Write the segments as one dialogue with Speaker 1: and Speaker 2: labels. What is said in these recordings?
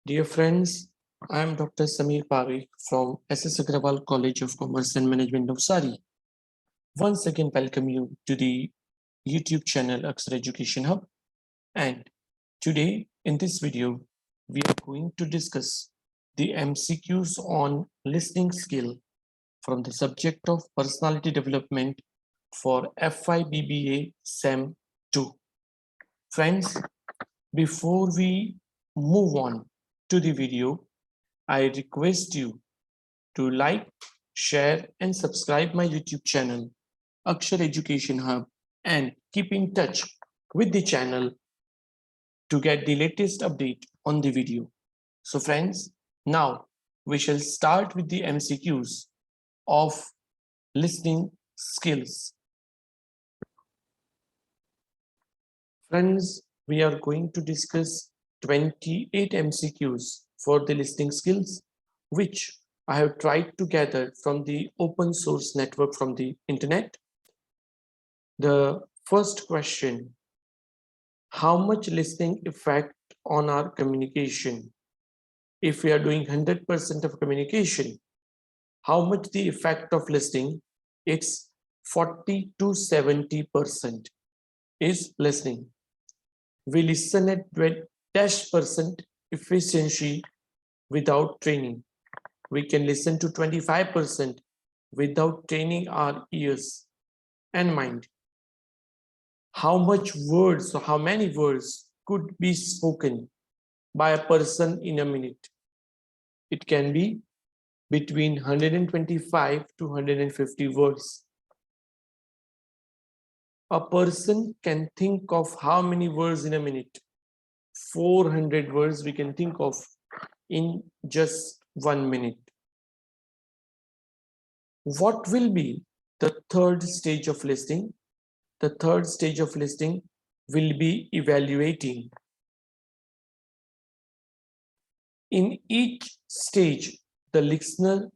Speaker 1: Dear friends, I am Dr. Samir Parikh from SS Agrawal College of Commerce and Management of Sari. Once again, welcome you to the YouTube channel Aksar Education Hub. And today, in this video, we are going to discuss the MCQs on listening skill from the subject of personality development for FIBBA SEM 2. Friends, before we move on to the video, I request you to like, share, and subscribe my YouTube channel, Akshar Education Hub, and keep in touch with the channel to get the latest update on the video. So friends, now we shall start with the MCQs of listening skills. Friends, we are going to discuss 28 MCQs for the listening skills, which I have tried to gather from the open source network from the internet. The first question, how much listening effect on our communication? If we are doing 100% of communication, how much the effect of listening? It's 40 to 70% is listening. We listen at 10% efficiency without training. We can listen to 25% without training our ears and mind. How much words or how many words could be spoken by a person in a minute? It can be between 125 to 150 words. A person can think of how many words in a minute? 400 words we can think of in just 1 minute. What will be the third stage of listening? The third stage of listening will be evaluating. In each stage, the listener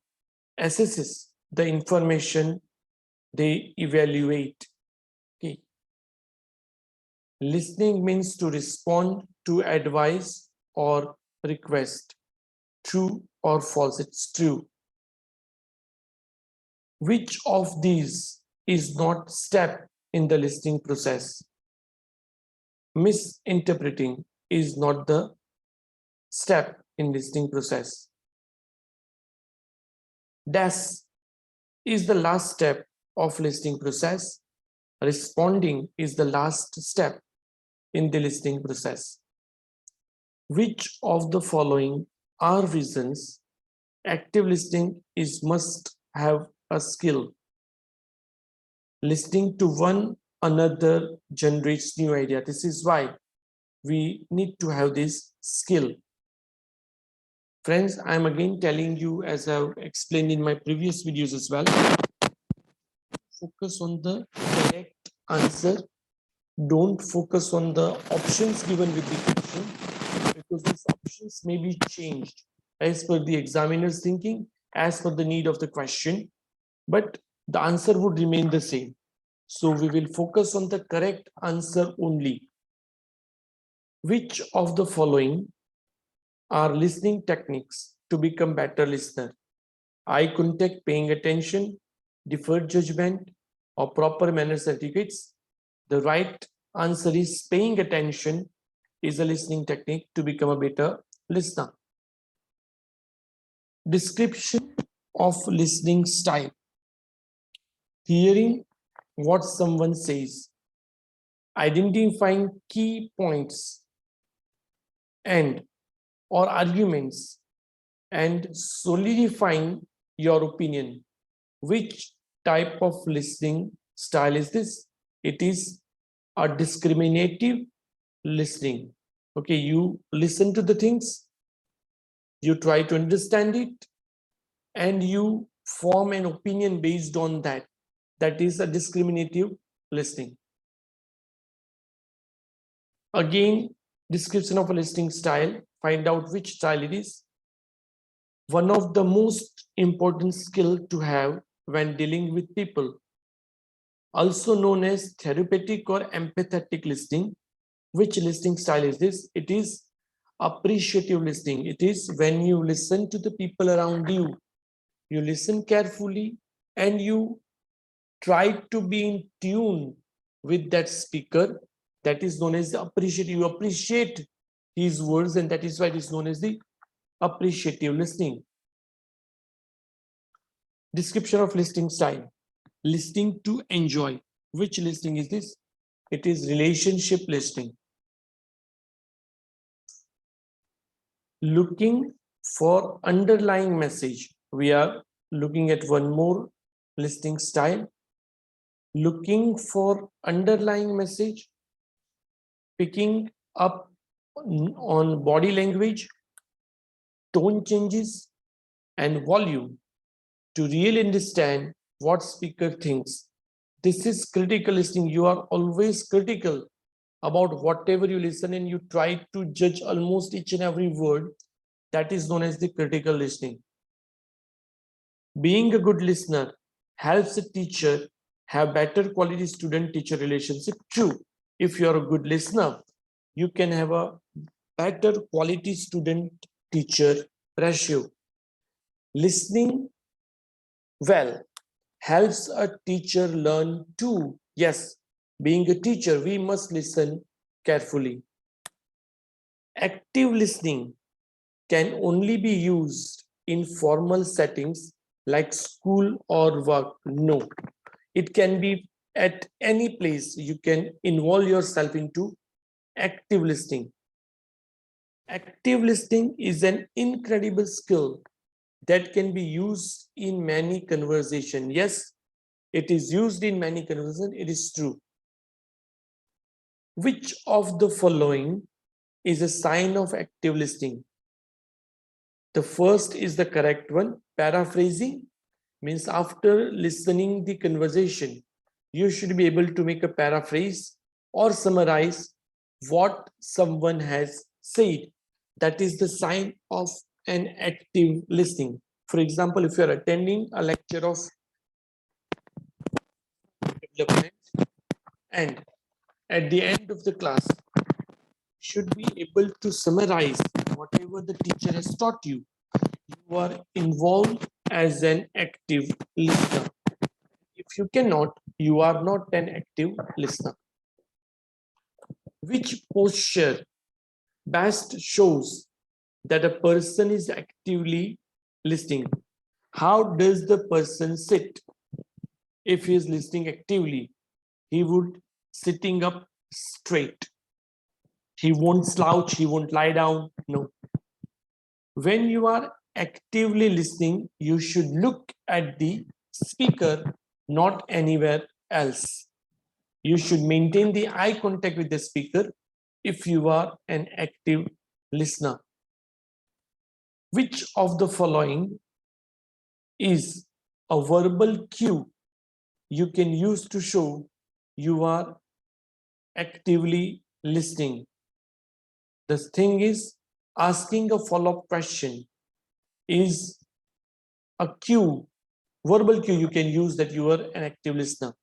Speaker 1: assesses the information they evaluate. Okay. Listening means to respond to advice or request. True or false? It's true. Which of these is not step in the listening process? Misinterpreting is not the step in listening process. Das is the last step of listening process. Responding is the last step in the listening process. Which of the following are reasons active listening is must have a skill? Listening to one another generates new idea. This is why we need to have this skill. Friends, I'm again telling you, as I've explained in my previous videos as well, focus on the correct answer. Don't focus on the options given with the question, because these options may be changed as per the examiner's thinking, as per the need of the question, but the answer would remain the same. So we will focus on the correct answer only. Which of the following are listening techniques to become better listener? Eye contact, paying attention, deferred judgment, or proper manners etiquettes? The right answer is paying attention is a listening technique to become a better listener. Description of listening style. Hearing what someone says, identifying key points and or arguments, and solidifying your opinion. Which type of listening style is this? It is a discriminative listening. Okay, you listen to the things, you try to understand it, and you form an opinion based on that. That is a discriminative listening. Again, description of a listening style. Find out which style it is. One of the most important skill to have when dealing with people, also known as therapeutic or empathetic listening. Which listening style is this? It is Appreciative listening. It is when you listen to the people around you. You listen carefully and you try to be in tune with that speaker. That is known as the appreciative. You appreciate his words, and that is why it is known as the appreciative listening. Description of listening style. Listening to enjoy. Which listening is this? It is relationship listening. Looking for underlying message. We are looking at one more listening style. Looking for underlying message. Picking up on body language, tone changes, and volume to really understand what speaker thinks. This is critical listening. You are always critical about whatever you listen, and you try to judge almost each and every word. That is known as the critical listening. Being a good listener helps a teacher have better quality student-teacher relationship. True, if you are a good listener, you can have a better quality student-teacher ratio. Listening well helps a teacher learn too. Yes, being a teacher, we must listen carefully. Active listening can only be used in formal settings like school or work. No, it can be at any place. You can involve yourself into active listening. Active listening is an incredible skill that can be used in many conversations. Yes, it is used in many conversations. It is true. Which of the following is a sign of active listening? The first is the correct one. Paraphrasing means after listening the conversation, you should be able to make a paraphrase or summarize what someone has said. That is the sign of an active listening. For example, if you are attending a lecture of development, and at the end of the class, should be able to summarize whatever the teacher has taught you. You are involved as an active listener. If you cannot, you are not an active listener. Which posture best shows that a person is actively listening? How does the person sit? If he is listening actively, he would sitting up straight. He won't slouch, he won't lie down. No. When you are actively listening, you should look at the speaker, not anywhere else. You should maintain the eye contact with the speaker if you are an active listener. Which of the following is a verbal cue you can use to show you are actively listening? The thing is, asking a follow-up question is a cue, verbal cue you can use that you are an active listener.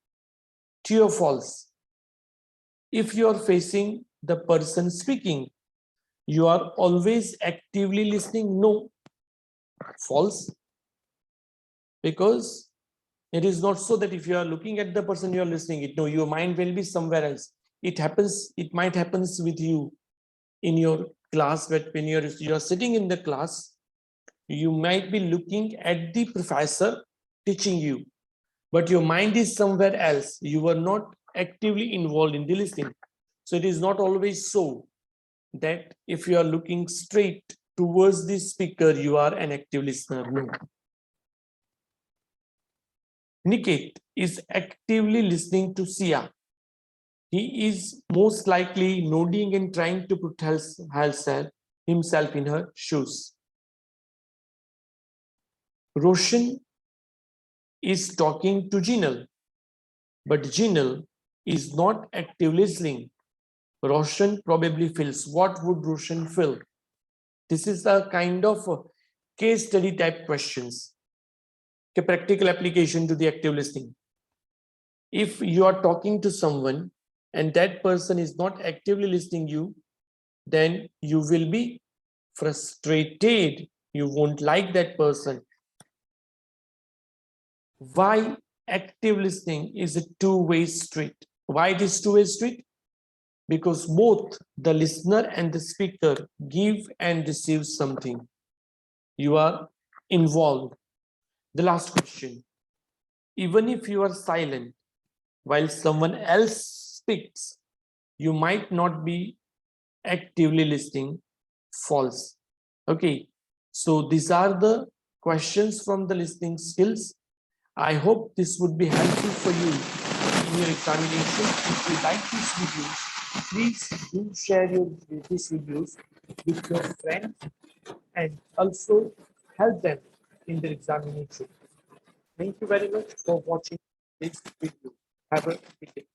Speaker 1: True or false? If you are facing the person speaking, you are always actively listening. No. False. Because it is not so that if you are looking at the person you are listening it. No, your mind will be somewhere else. It happens, it might happen with you in your class, but when you're sitting in the class, you might be looking at the professor teaching you, but your mind is somewhere else. You are not actively involved in the listening. So it is not always so that if you are looking straight towards the speaker, you are an active listener. No. Niket is actively listening to Sia. He is most likely nodding and trying to put himself in her shoes. Roshan is talking to Jinal, but Jinal is not actively listening. Roshan probably feels. What would Roshan feel? This is a kind of case study type questions. A practical application to the active listening. If you are talking to someone and that person is not actively listening you, then you will be frustrated. You won't like that person. Why active listening is a two-way street? Why it is two-way street? Because both the listener and the speaker give and receive something. You are involved. The last question. Even if you are silent while someone else speaks, you might not be actively listening. False. Okay. So these are the questions from the listening skills. I hope this would be helpful for you in your examination. If you like this video, please do share these videos with your friends and also help them in their examination. Thank you very much for watching this video. Have a good day.